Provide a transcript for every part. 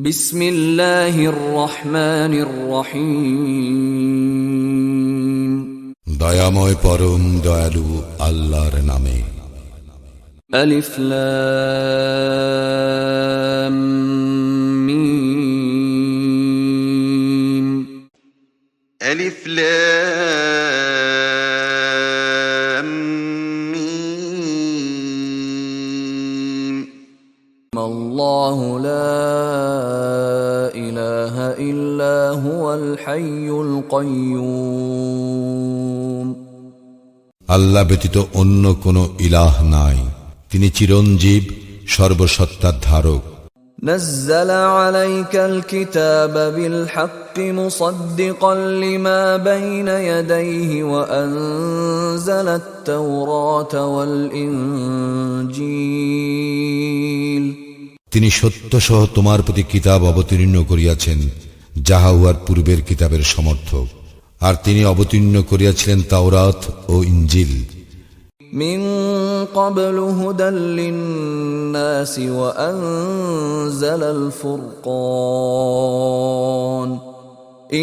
বিসমিল্লাহির রহমানির রহিম। দয়াময় পরম দয়ালু আল্লাহর নামে। আলিফ লাম মিম। আলিফ লাম মিম। আল্লাহু লা ইলাহা ইল্লা হুয়াল হাইয়ুল কাইয়্যুম। আল্লাহ ব্যতীত অন্য কোন ইলাহ নাই, তিনি চিরঞ্জীব, সর্বসত্তার ধারক। نزل عليك الكتاب بالحق مصدقا لما بين يديه وأنزل التوراة والإنجيل। তিনি সত্য সহ তোমার প্রতি কিতাব অবতীর্ণ করিয়াছেন, যাহা উহার পূর্বের কিতাবের সমর্থক, আর তিনি অবতীর্ণ করিয়াছিলেন তাওরাত ও ইনজিল। من قبل هدى للناس وأنزل الفرقان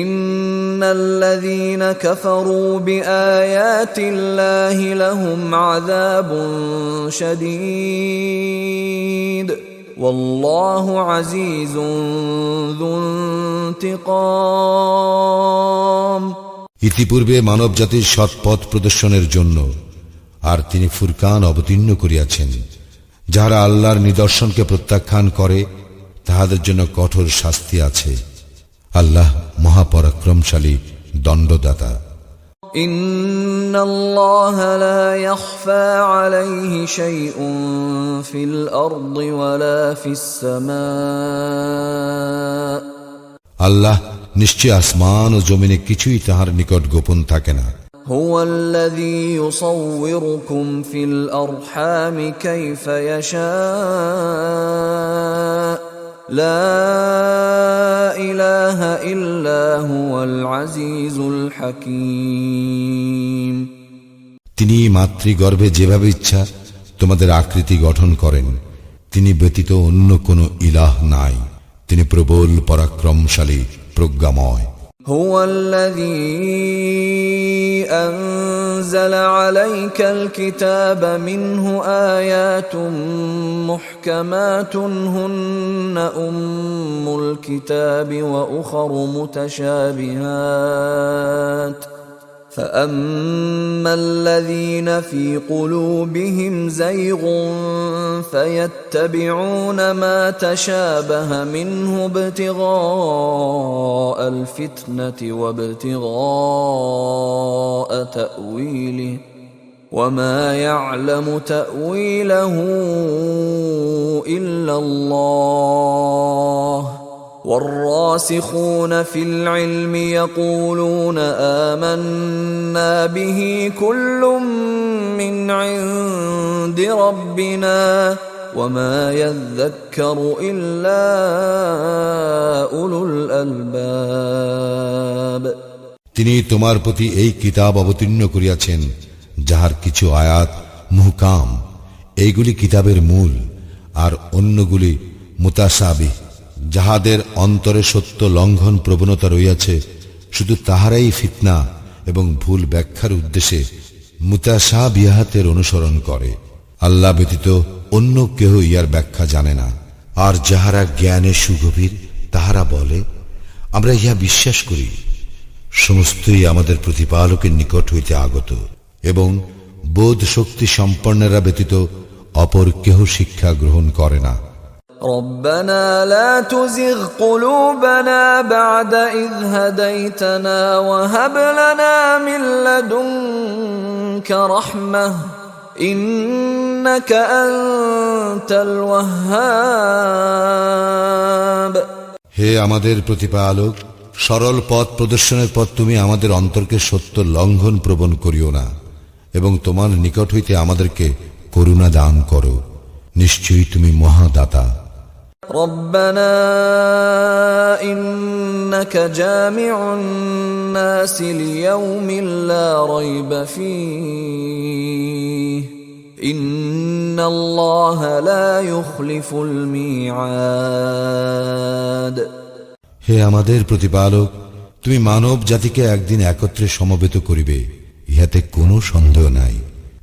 إن الذين كفروا بآيات الله لهم عذاب شديد والله عزيز ذو انتقام। ইতিপূর্বে মানব জাতির সৎপথ প্রদর্শনের জন্য আর তিনি ফুরকান অবতীর্ণ করিয়াছেন, যাহারা আল্লাহর নিদর্শনকে প্রত্যাখ্যান করে তাহাদের জন্য কঠোর শাস্তি আছে। আল্লাহ মহাপরাক্রমশালী, দণ্ডদাতা। ইন্নাল্লাহা লা ইয়াখফা আলাইহি শাইউন ফিল আরদি ওয়ালা ফিস সামা। আল্লাহ নিশ্চয় আসমান ও জমিনে কিছুই তাহার নিকট গোপন থাকে না। هو الذي يصوركم في الأرحام كيف يشاء لا إله إلا هو العزيز الحكيم। তিনি মাতৃগর্ভে যেভাবে ইচ্ছা তোমাদের আকৃতি গঠন করেন, তিনি ব্যতীত অন্য কোনো ইলাহ নাই, তিনি প্রবল পরাক্রমশালী, প্রজ্ঞাময়। هو الذي أنزل عليك الكتاب منه آيات محكمات هن أم الكتاب وأخر متشابهات فأما الذين في قلوبهم زيغ فيتبعون ما تشابه منه ابتغاء الفتنة وابتغاء تأويله وما يعلم تأويله إلا الله والراسخون في العلم يقولون آمنا به كل من عند ربنا وما يذكر إلا أولو الألباب। তিনি তোমার প্রতি এই কিতাব অবতীর্ণ করিয়াছেন, যাহার কিছু আয়াত মুহকাম, এইগুলি কিতাবের মূল, আর অন্যগুলি মুতাশাবিহ, যাহাদের অন্তরে সত্য লঙ্ঘন প্রবণতা রইয়াছে, শুধু তাহারাই ফিতনা এবং ভুল ব্যাখ্যার উদ্দেশ্যে মুতাশাবিহাতের অনুসরণ করে। আল্লাহ ব্যতীত অন্য কেহ ইহার ব্যাখ্যা জানে না। আর যাহারা জ্ঞানে সুগভীর তাহারা বলে, আমরা ইহা বিশ্বাস করি। সমস্তই আমাদের প্রতিপালকের নিকট হইতে আগত, এবং বোধ শক্তি সম্পন্নরা ব্যতীত অপর কেহ শিক্ষা গ্রহণ করে না। ربنا لا تزغ قلوبنا بعد إذ هديتنا وهب لنا من لدنك رحمة إنك أنت الوهاب। হে আমাদের প্রতিপালক, সরল পথ প্রদর্শনের পর তুমি আমাদের অন্তরকে সত্য লঙ্ঘন প্রবণ করিও না, এবং তোমার নিকট হইতে আমাদেরকে করুণা দান করো, নিশ্চয়ই তুমি মহাদাতা। ربنا إنك جامع الناس ليوم لا ريب فيه إن الله لا يخلف الميعاد। হে আমাদের প্রতিপালক, তুমি মানব জাতিকে একদিন একত্রে সমবেত করিবে, ইহাতে কোনো সন্দেহ নাই।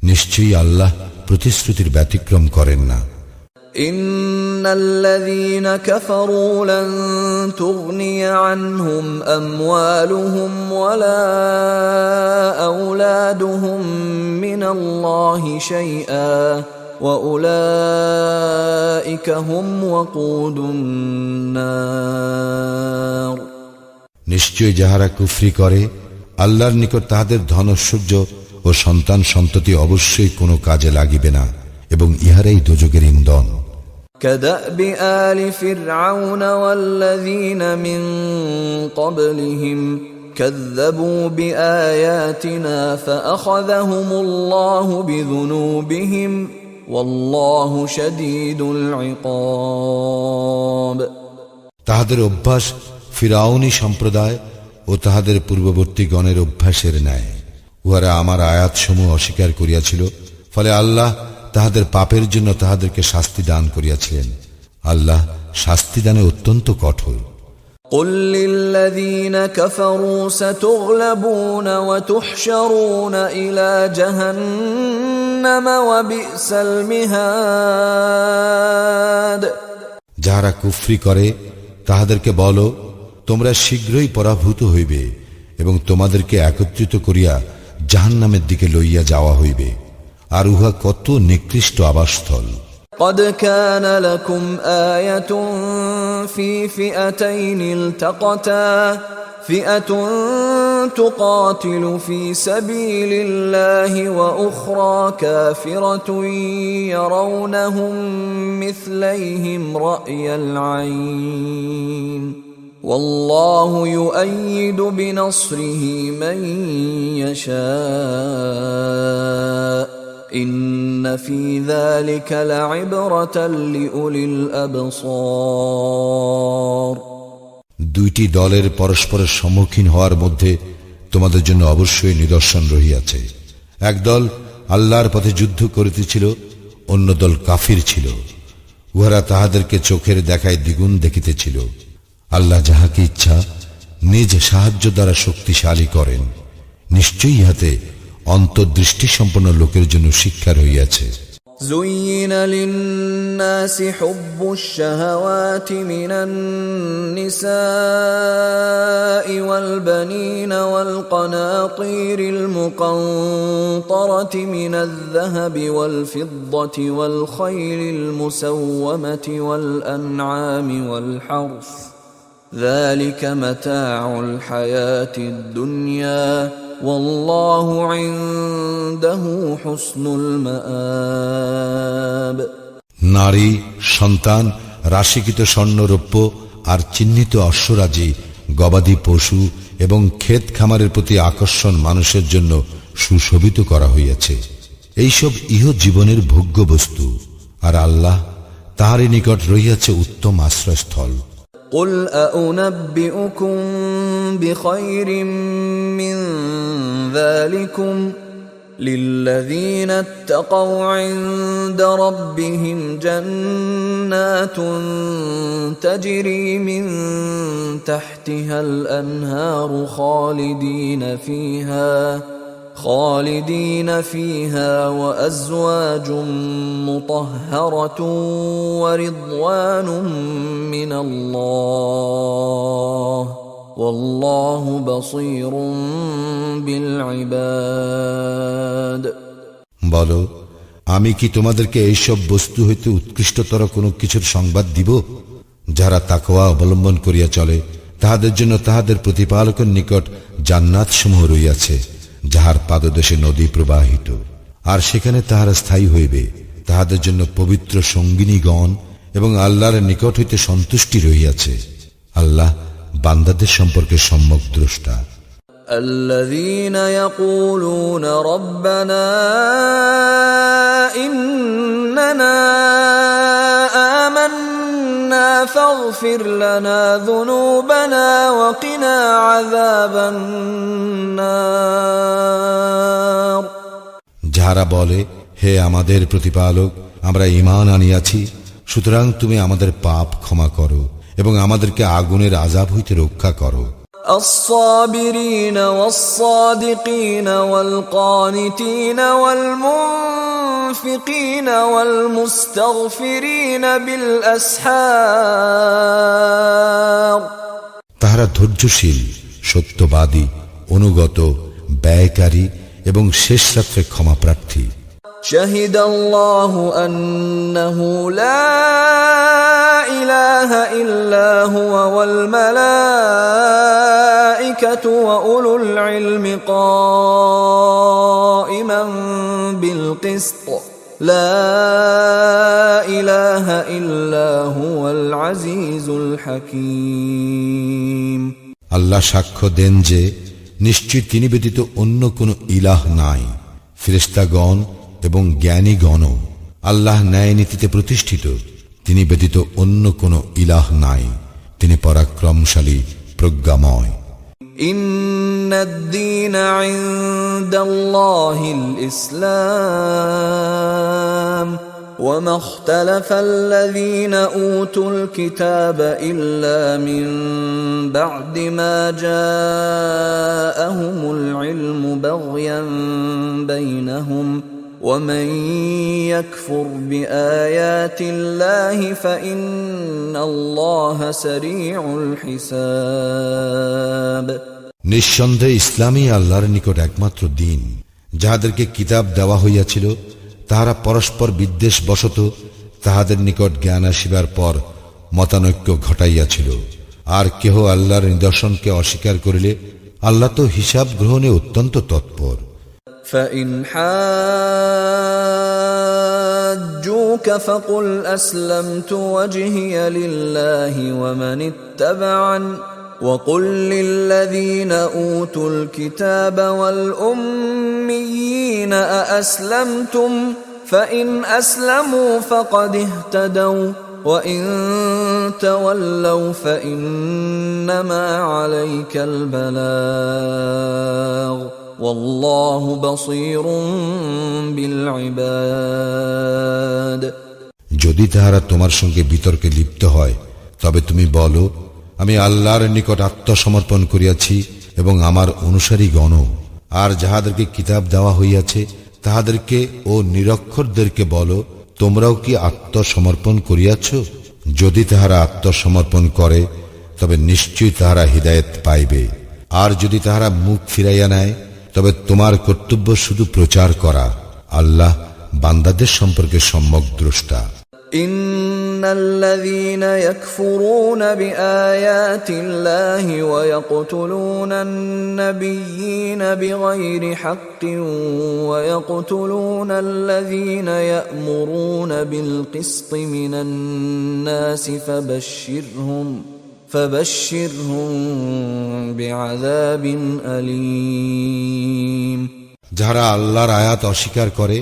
নিশ্চয়ই আল্লাহ প্রতিশ্রুতির ব্যতিক্রম করেন না। إن الذين كفروا لن تغني عنهم أموالهم ولا أولادهم من الله شيئا وأولئك هم وقود النار। নিশ্চয় যাহারা কুফরি করে, আল্লাহর নিকট তাহাদের ধনৈশ্বর্য ও সন্তান সন্ততি অবশ্যই কোনো কাজে লাগিবে না, এবং ইহারাই দোজখের ইন্ধন। كدأب آل فرعون والذين من قبلهم كذبوا بآياتنا فأخذهم الله بذنوبهم والله شديد العقاب। তাহাদের অভ্যাস ফিরআউনী সম্প্রদায় ও তাহাদের পূর্ববর্তীগণের অভ্যাসের ন্যায়। উহারা আমার আয়াতসমূহ অস্বীকার করিয়াছিল, ফলে আল্লাহ তাহাদের পাপের জন্য তাহাদেরকে শাস্তি দান করিয়াছিলেন। আল্লাহ শাস্তি দানে অত্যন্ত কঠোর। قل للذين كفروا ستغلبون وتحشرون إلى جهنم وبئس المهاد। যাহারা কুফরি করে তাহাদেরকে বলো, তোমরা শীঘ্রই পরাভূত হইবে এবং তোমাদেরকে একত্রিত করিয়া জাহান্নামের দিকে লইয়া যাওয়া হইবে, আর উহা কত নিকৃষ্ট আবাসস্থল। قد كان لكم آية في فئتين التقتا فئة تقاتل في سبيل الله وأخرى كافرة يرونهم مثليهم رأي العين والله يؤيد بنصره من يشاء إن في ذلك لعبرة لأولي الأبصار। দুইটি দলের পরস্পরের সম্মুখীন হওয়ার মধ্যে তোমাদের জন্য অবশ্যই নিদর্শন রহিয়াছে। এক দল আল্লাহর পথে যুদ্ধ করিতেছিল, অন্য দল কাফির ছিল। উহারা তাহাদেরকে চোখের দেখায় দ্বিগুণ দেখিতেছিল। আল্লাহ যাহাকে ইচ্ছা নিজ সাহায্য দ্বারা শক্তিশালী করেন। নিশ্চয়ই ইহাতে অন্তর্দৃষ্টি সম্পন্ন লোকের জন্য শিক্ষা রহিয়াছে। زين للناس حب الشهوات من النساء والبنين والقناطير المقنطرة من الذهب والفضة والخيل المسومة والأنعام والحرث ذلك متاع الحياة الدنيا والله عنده حسن المآب। নারী, সন্তান, রাশিকৃত স্বর্ণরৌপ্য আর চিহ্নিত অশ্বরাজি, গবাদি পশু এবং ক্ষেত খামারের প্রতি আকর্ষণ মানুষের জন্য সুশোভিত করা হইয়াছে। এইসব ইহ জীবনের ভোগ্য বস্তু, আর আল্লাহ তাহারই নিকট রহিয়াছে উত্তম আশ্রয়স্থল। قل أأنبئكم بخير من ذلكم للذين اتقوا عند ربهم جنات تجري من تحتها الأنهار خالدين فيها وأزواج مطهرة ورضوان من الله والله بصير بالعباد। বলো, আমি কি তোমাদেরকে এইসব বস্তু হইতে উৎকৃষ্টতর কোনো কিছুর সংবাদ দিব? যারা তাকওয়া অবলম্বন করিয়া চলে তাহাদের জন্য তাহাদের প্রতিপালকের নিকট জান্নাত সমূহ রইয়াছে, যাহার পাদদেশে নদী প্রবাহিত, আর সেখানে তাহারা স্থায়ী হইবে। তাহাদের জন্য পবিত্র সঙ্গিনীগণ এবং আল্লাহর নিকট হইতে সন্তুষ্টি রহিয়াছে। আল্লাহ বান্দাদের সম্পর্কে সম্যক দ্রষ্টা। الذين يقولون ربنا إننا آمنا فاغفر لنا ذنوبنا وقنا عذاب النار। যাহারা বলে, হে আমাদের প্রতিপালক, আমরা ঈমান আনিয়াছি, সুতরাং তুমি আমাদের পাপ ক্ষমা করো এবং আমাদেরকে আগুনের আযাব হইতে রক্ষা করো। الصابرين والصادقين والقانتين والمنفقين والمستغفرين بالأسحار তাহারা ধৈর্যশীল, সত্যবাদী, অনুগত, ব্যয়কারী এবং শেষ রাত্রে ক্ষমাপ্রার্থী। شهد الله أنه لا إله إلا هو والملائكة وأولو العلم قائما بالقسط لا إله إلا هو العزيز الحكيم আল্লাহ সাক্ষ্য দেন যে নিশ্চয় তিনি ব্যতীত অন্য কোনো ইলাহ নাই। ফেরেশতাগণ এবং জ্ঞানীগণ আল্লাহ ন্যায় নীতিতে প্রতিষ্ঠিত। তিনি ব্যতীত অন্য কোনো ইলাহ নাই। তিনি পরাক্রমশালী, প্রজ্ঞাময়। إن الدين عند الله الإسلام وما اختلف الذين أوتوا الكتاب إلا من بعد ما جاءهم العلم بغيا بينهم ومن يكفر بآيات الله فإن الله سريع الحساب নিঃসন্দেহে ইসলামই আল্লাহর নিকট একমাত্র দিন। যাহাদেরকে কিতাব দেওয়া হইয়াছিল তাহারা পরস্পর বিদ্বেষ বশত তাহাদের নিকট জ্ঞান আসিবার পর মতানৈক্য ঘটাইয়াছিল। আর কেহ আল্লাহর নিদর্শনকে অস্বীকার করিলে আল্লাহ তো হিসাব গ্রহণে অত্যন্ত তৎপর। فإن حاجوك فقل أسلمت وجهي لله ومن اتبعني وقل للذين أوتوا الكتاب والأميين أأسلمتم فإن أسلموا فقد اهتدوا وإن تولوا فإنما عليك البلاغ والله بصير بالعباد যদি তাহারা তোমার সঙ্গে বিতর্কে লিপ্ত হয় তবে তুমি বলো, আমি আল্লাহর নিকট আত্মসমর্পণ করিয়াছি এবং আমার অনুসারীগণ। আর যাহাদেরকে কিতাব দেওয়া হইয়াছে তাহাদেরকে ও নিরক্ষরদেরকে বলো, তোমরাও কি আত্মসমর্পণ করিয়াছ? যদি তাহারা আত্মসমর্পণ করে তবে নিশ্চয়ই তাহারা হিদায়াত পাইবে। আর যদি তাহারা মুখ ফিরাইয়া নেয় তবে তোমার কর্তব্য শুধু প্রচার করা। আল্লাহ বান্দাদের সম্পর্কে সম্যক দ্রষ্টা। إن الذين يكفرون بآيات الله ويقتلون النبيين بغير حق ويقتلون الذين يأمرون بالقسط من الناس فبشرهم بعذاب أليم যাহারা আল্লাহর আয়াত অস্বীকার করে,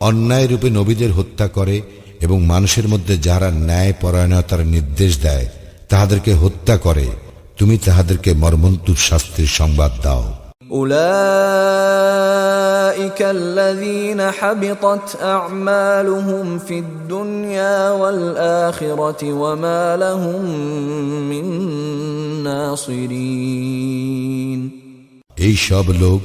অন্যায় রূপে নবীদের হত্যা করে এবং মানুষের মধ্যে যাহারা ন্যায় পরায়ণতার নির্দেশ দেয় তাহাদেরকে হত্যা করে, তুমি তাহাদেরকে মর্মন্তুদ শাস্তির সংবাদ দাও। أولئك الذين حبطت أعمالهم في الدنيا والآخرة وما لهم من ناصرين এই সব লোক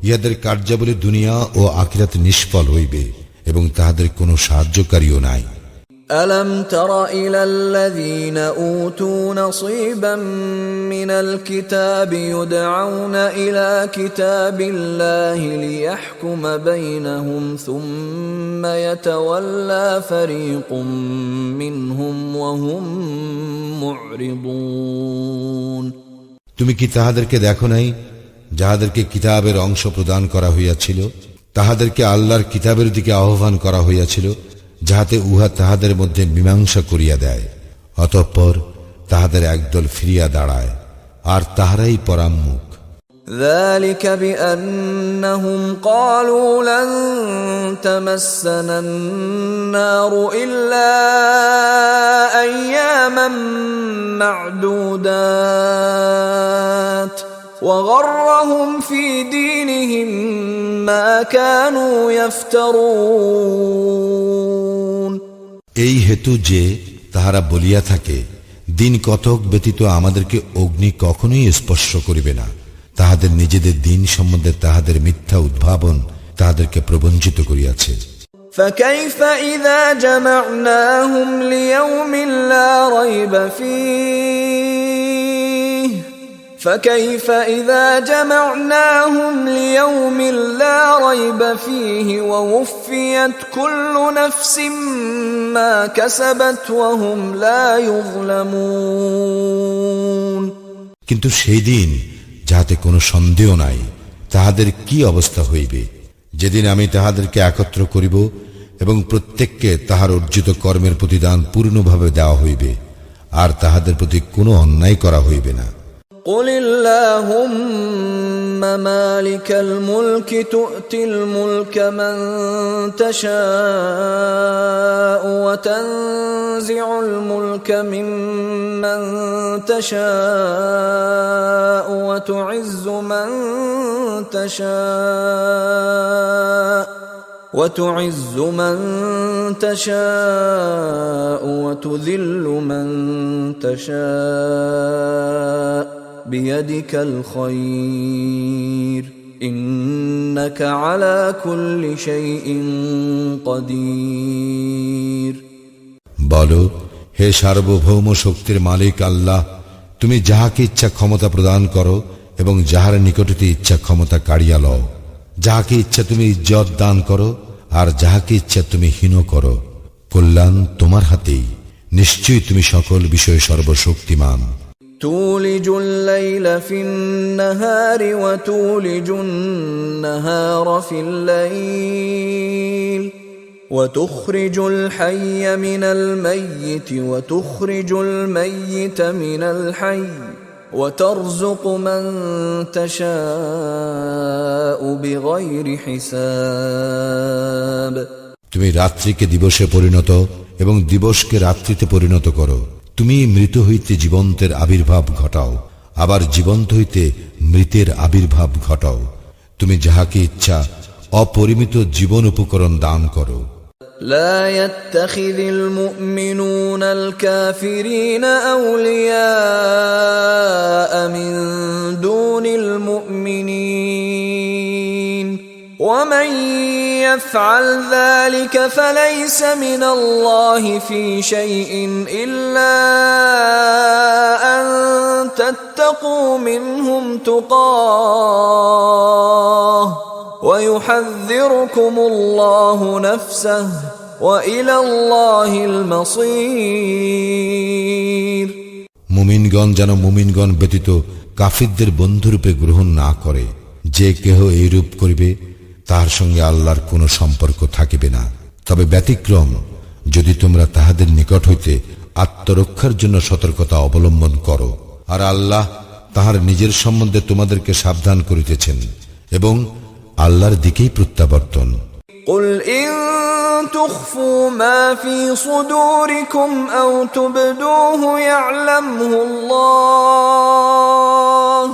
ইহাদের কার্যাবলী দুনিয়া ও আখিরাতে নিষ্ফল হইবে এবং তাহাদের কোনো সাহায্যকারীও নাই। ألم تر إلى الذين أوتوا نصيبا من الكتاب يدعون إلى كتاب الله ليحكم بينهم ثم يتولى فريق منهم وهم معرضون তুমি কি তাহাদেরকে দেখো নাই যাহাদেরকে কিতাবের অংশ প্রদান করা হইয়াছিল? তাহাদেরকে আল্লাহর কিতাবের দিকে আহ্বান করা হইয়াছিল যাহাতে উহা তাহাদের মধ্যে মীমাংসা করিয়া দেয়। অতঃপর তাহাদের একদল ফিরিয়া দাঁড়ায়, আর তাহারাই পরাম্মুখ। ذلك بأنهم قالوا لن تمسنا النار إلا أياما معدودات وغرهم في دينهم ما كانوا يفترون এই হেতু যে তাহারা বলিয়া থাকে, দিন কতক ব্যতীত আমাদেরকে অগ্নি কখনোই স্পর্শ করিবে না। তাহাদের নিজেদের দিন সম্বন্ধে তাহাদের মিথ্যা উদ্ভাবন তাহাদেরকে প্রবঞ্চিত করিয়াছে। فكيف إذا جمعناهم ليوم لا ريب فيه فكيف إذا جمعناهم ليوم لا ريب فيه ووفيت كل نفس ما كسبت وهم لا يظلمون। কিন্তু সেই দিন যাহাতে কোনো সন্দেহ নাই, তাহাদের কি অবস্থা হইবে? যেদিন আমি তাহাদেরকে একত্র করিব এবং প্রত্যেককে তাহার অর্জিত কর্মের প্রতিদান পূর্ণভাবে দেওয়া হইবে, আর তাহাদের প্রতি কোনো অন্যায় করা হইবে না। قل اللهم مالك الملك تؤتي الملك من تشاء وتنزع الملك ممن تشاء وتعز من تشاء وتذل من تشاء بيدك الخير إنك على كل شيء قدير। বলো, হে সার্বভৌম শক্তির মালিক আল্লাহ, তুমি যাহাকে ইচ্ছা ক্ষমতা প্রদান করো এবং যাহার নিকটতে ইচ্ছা ক্ষমতা কাড়িয়া লও। যাহাকে ইচ্ছা তুমি ইজ্জত দান করো, আর যাহাকে ইচ্ছা তুমি হীন করো। কল্যাণ তোমার হাতেই, নিশ্চয়ই তুমি সকল বিষয়ে সর্বশক্তিমান। تولج الليل في النهار وتولج النهار في الليل وتخرج الحي من الميت وتخرج الميت من الحي وترزق من تشاء بغير حساب। তুমি রাত্রিকে দিবসে পরিণত এবং দিবসকে রাত্রিতে পরিণত করো। তুমি মৃত হইতে জীবন্তের আবির্ভাব ঘটাও, আবার জীবন্ত হইতে মৃতের আবির্ভাব ঘটাও। তুমি যাহাকে ইচ্ছা অপরিমিত জীবন উপকরণ দান করো। لا يتخذ المؤمنون الكافرين أولياء من دون المؤمنين ومن يفعل ذلك فليس من الله في شيء إلا أن تتقوا منهم تقاه ويحذركم الله نفسه وإلى الله المصير। মুমিনগণ যেন মুমিনগণ ব্যতীত কাফিরদের বন্ধুরূপে গ্রহণ না করে। যে কেহ এইরূপ করিবে তার সঙ্গে আল্লাহর কোনো সম্পর্ক থাকিবে না। তবে ব্যতিক্রম, যদি তোমরা তাহাদের নিকট হইতে আত্মরক্ষার জন্য সতর্কতা অবলম্বন করো, আর আল্লাহ তাহার নিজের সম্বন্ধে তোমাদেরকে সাবধান করিতেছেন এবং আল্লাহর দিকেই প্রত্যাবর্তন। قل إن تخفوا ما في صدوركم أو تبدوه يعلمه الله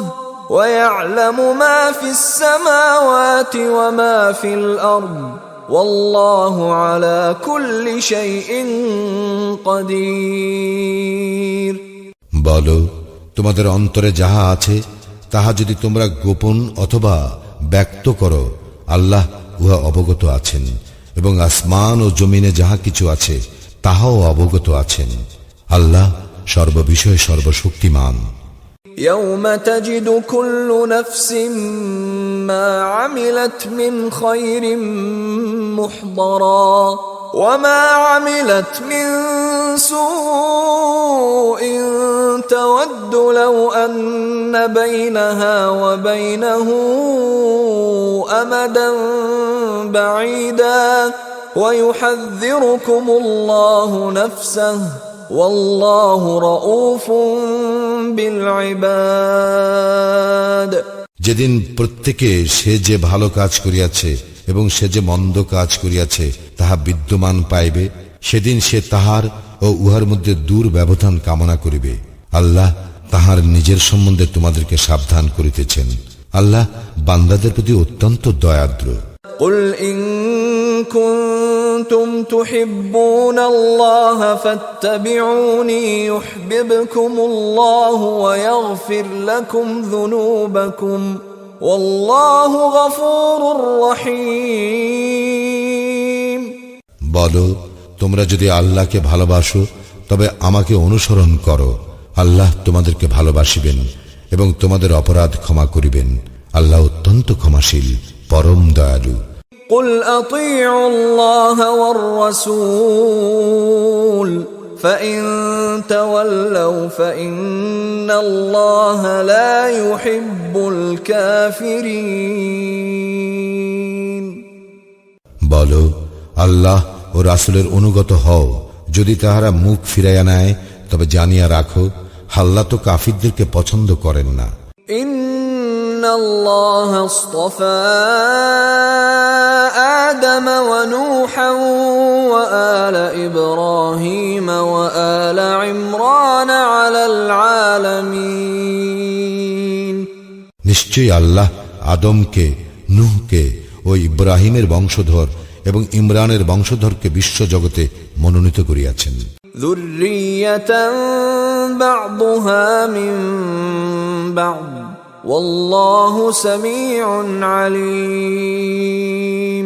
ويعلم ما في السماوات وما في الأرض والله على كل شيء قدير। বলো, তোমাদের অন্তরে যাহা আছে তাহা যদি তোমরা গোপন অথবা ব্যক্ত করো, আল্লাহ উহা অবগত আছেন, এবং আসমান ও জমিনে যাহা কিছু আছে তাহাও অবগত আছেন। আল্লাহ সর্ববিষয়ে সর্বশক্তিমান। يوم تجد كل نفس ما عملت من خير محضرا وما عملت من سوء تود لو أن بينها وبينه أمدا بعيدا ويحذركم الله نفسه والله رؤوف بالعباد। যেদিন প্রত্যেকে সে যে ভালো কাজ করিয়াছে এবং সে যে মন্দ কাজ করিয়াছে তাহা বিদ্যমান পাইবে, সেদিন সে তাহার ও উহার মধ্যে দূর ব্যবধান কামনা করিবে। আল্লাহ তাহার নিজের সম্বন্ধে তোমাদেরকে সাবধান করিতেছেন। আল্লাহ বান্দাদের প্রতি অত্যন্ত দয়াদ্র। قل إن كنتم كنتم تحبون الله فاتبعوني يحببكم الله ويغفر لكم ذنوبكم والله غفور رحيم বলো, তোমরা যদি আল্লাহকে ভালোবাসো তবে আমাকে অনুসরণ করো, আল্লাহ তোমাদেরকে ভালোবাসিবেন এবং তোমাদের অপরাধ ক্ষমা করিবেন। আল্লাহ অত্যন্ত ক্ষমাশীল, পরম দয়ালু। قل أطيعوا الله والرسول فإن تولوا فإن الله لا يحب الكافرين বলো, আল্লাহ ও রাসূলের অনুগত হও, যদি তাহারা মুখ ফিরাইয়া নেয় তবে জানিয়া রাখো, আল্লাহ তো কাফিরদেরকে পছন্দ করেন না। إن الله اصطفى آدم ونوحا وآل إبراهيم وآل عمران على العالمين নিশ্চয়ই আল্লাহ আদমকে, নূহকে ও ইব্রাহিমের বংশধর এবং ইমরানের বংশধরকে বিশ্ব জগতে মনোনীত করিয়াছেন। ذرية بعضها من بعض والله سميع عليم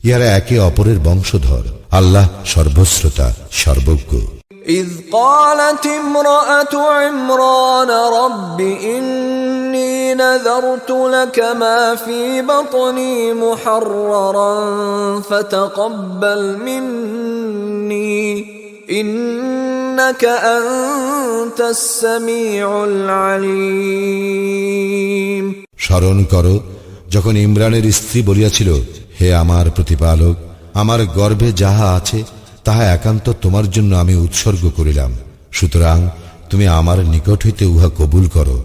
ইহারা একে অপরের বংশধর, আল্লাহ সর্বশ্রোতা, সর্বজ্ঞ। إذ قالت امرأة عمران رب إني نذرت لك ما في بطني محررا فتقبل مني إنك أنت السميع العليم স্মরণ করো, যখন ইমরানের স্ত্রী বলিয়াছিল, হে আমার প্রতিপালক, আমার গর্ভে যাহা আছে তাহা একান্ত তোমার জন্য আমি উৎসর্গ করিলাম, সুতরাং তুমি আমার নিকট হইতে উহা কবুল করো,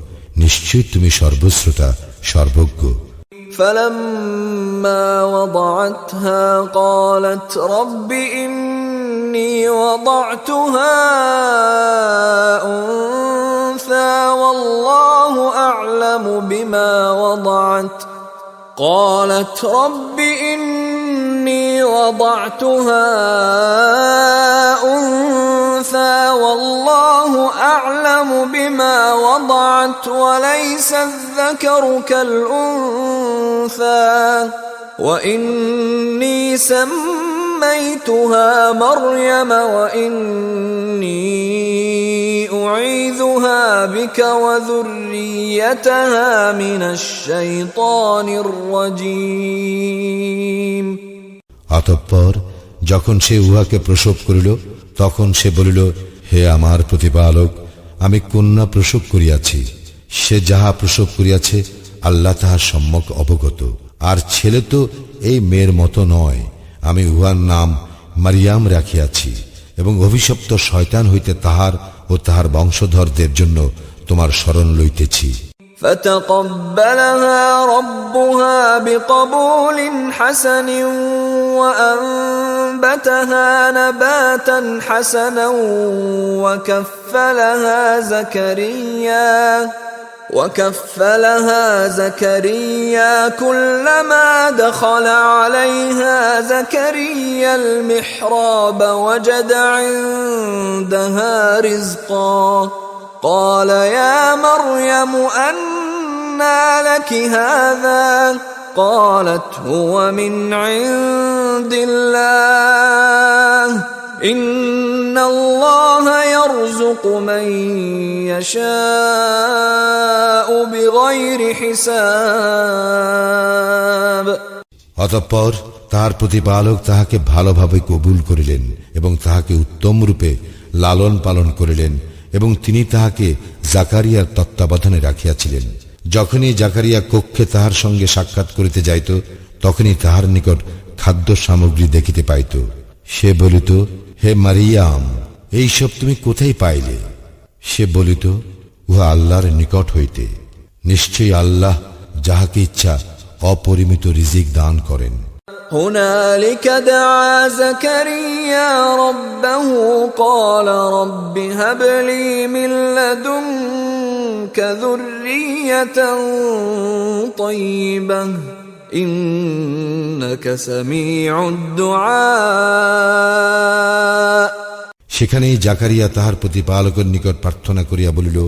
নিশ্চয়ই তুমি সর্বশ্রোতা, সর্বজ্ঞ। فلما وضعتها قالت رب إني وضعتها أنثى والله أعلم بما وضعت قالت رب إني وضعتها أنثى والله أعلم بما وضعت وليس الذكر كالأنثى وإني سميتها مريم وإني أعيذها بك وذريتها من الشيطان الرجيم অতঃপর যখন সে উহাকে প্রসব করিল তখন সে বলিল, হে আমার প্রতিপালক, আমি কন্যা প্রসব করিয়াছি, সে যাহা প্রসব করিয়াছে আল্লাহ তাহার সম্যক অবগত, আর ছেলে তো এই মেয়ের মতো নয়, আমি উহার নাম মারিয়াম রাখিয়াছি এবং অভিশপ্ত শয়তান হইতে তাহার ও তাহার বংশধরদের জন্য তোমার শরণ লইতেছি। فتقبلها ربها بقبول حسن وأنبتها نباتا حسنا وكفلها زكريا كلما دخل عليها زكريا المحراب وجد عندها رزقا قال يا مريم أنى لك هذا قالت هو من عند الله إن الله يرزق من يشاء بغير حساب অতঃপর তাহার প্রতিপালক তাহাকে ভালোভাবে কবুল করিলেন এবং তাহাকে উত্তম রূপে লালন পালন করিলেন এবং তিনি তাহাকে জাকারিয়ার তত্ত্বাবধানে রাখিয়াছিলেন। যখনই জাকারিয়া কক্ষে তাহার সঙ্গে সাক্ষাৎ করিতে যাইত তখনই তাহার নিকট খাদ্য সামগ্রী দেখিতে পাইত। সে বলিত, হে মারিয়াম, এইসব তুমি কোথায় পাইলে? সে বলিত, উহা আল্লাহর নিকট হইতে, নিশ্চয়ই আল্লাহ যাহাকে ইচ্ছা অপরিমিত রিজিক দান করেন। هنالك دعا زكريا ربه قال رب هب لي من لدنك ذرية طيبة إنك سميع الدعاء সেখানেই জাকারিয়া তাহার প্রতিপালকের নিকট প্রার্থনা করিয়া বলিল,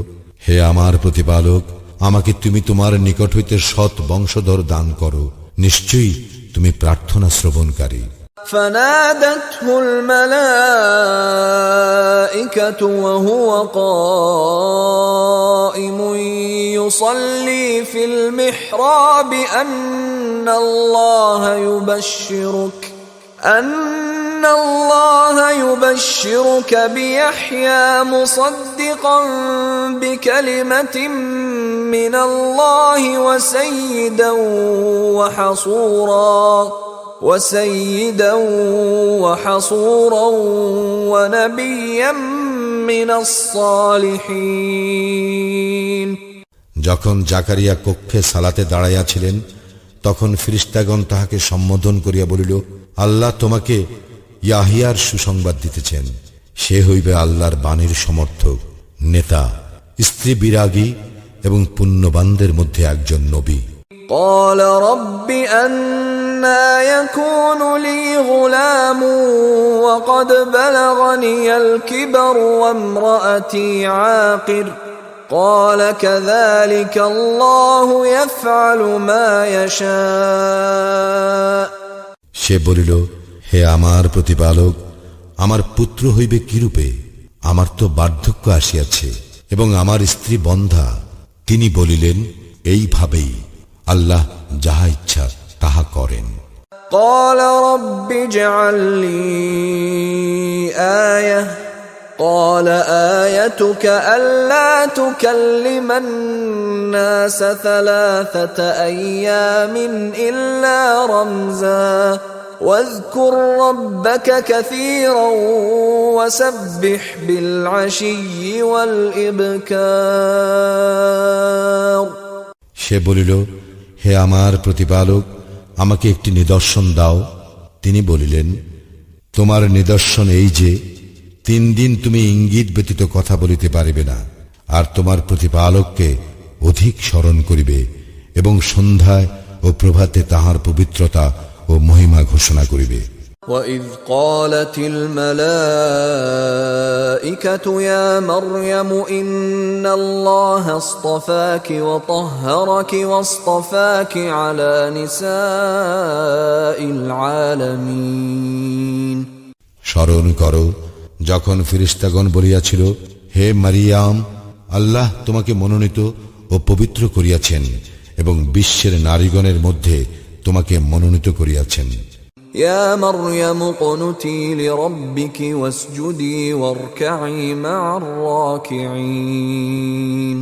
হে আমার প্রতিপালক, আমাকে তুমি তোমার নিকট হইতে সৎ বংশধর দান করো, নিশ্চয়ই তুমি প্রার্থনা শ্রবণকারী। فنادته الملائكة وهو قائم يصلي في المحراب أن الله يبشرك بيحيى مصدقا بكلمة من الله وسيدا وحصورا ونبيا من الصالحين যখন জাকারিয়া কক্ষে সালাতে দাঁড়াইয়াছিলেন, তখন ফেরেশতাগণ তাহাকে সম্বোধন করিয়া বলিল, আল্লাহ তোমাকে ইয়াহিয়ার সুসংবাদ দিতেছেন। সে হইবে আল্লাহর বাণীর সমর্থক, নেতা, স্ত্রী বিরাগী এবং পুণ্যবানদের মধ্যে একজন নবী। قال رب أنى يكون لي غلام وقد بلغني الكبر وامرأتي عاقر قال كذلك الله يفعل ما يشاء সে বলিল, হে আমার প্রতিপালক, আমার পুত্র হইবে কিরূপে? আমার তো বার্ধক্য আসিয়াছে এবং আমার স্ত্রী বন্ধা। তিনি বলিলেন, এইভাবেই আল্লাহ যাহা ইচ্ছা তাহা করেন। قال رب اجعل لي آية قال آيتك ألا تكلم الناس 3 أيام إلا رمزا واذكر ربك كثيرا وسبح بالعشي والإبكار সে বলিল, হে আমার প্রতিপালক, আমাকে একটি নিদর্শন দাও। তিনি বলিলেন, তোমার নিদর্শন এই যে 3 দিন তুমি ইঙ্গিত ব্যতীত কথা বলিতে পারিবে না, আর তোমার প্রতিপালককে অধিক স্মরণ করিবে এবং সন্ধ্যায় ও প্রভাতে তাহার পবিত্রতা ও মহিমা ঘোষণা করিবে। وَإِذْ قَالَتِ الْمَلَائِكَةُ يَا مَرْيَمُ إِنَّ اللَّهَ اصْطَفَاكِ وَطَهَّرَكِ وَاصْطَفَاكِ عَلَى نِسَاءِ الْعَالَمِينَ স্মরণ করো, যখন ফেরেশতাগণ বলিয়াছিল, হে মারিয়াম, আল্লাহ তোমাকে মনোনীত ও পবিত্র করিয়াছেন এবং বিশ্বের নারীগণের মধ্যে তোমাকে মনোনীত করিয়াছেন। يا مريم اقنتي لربك واسجدي واركعي مع الراكعين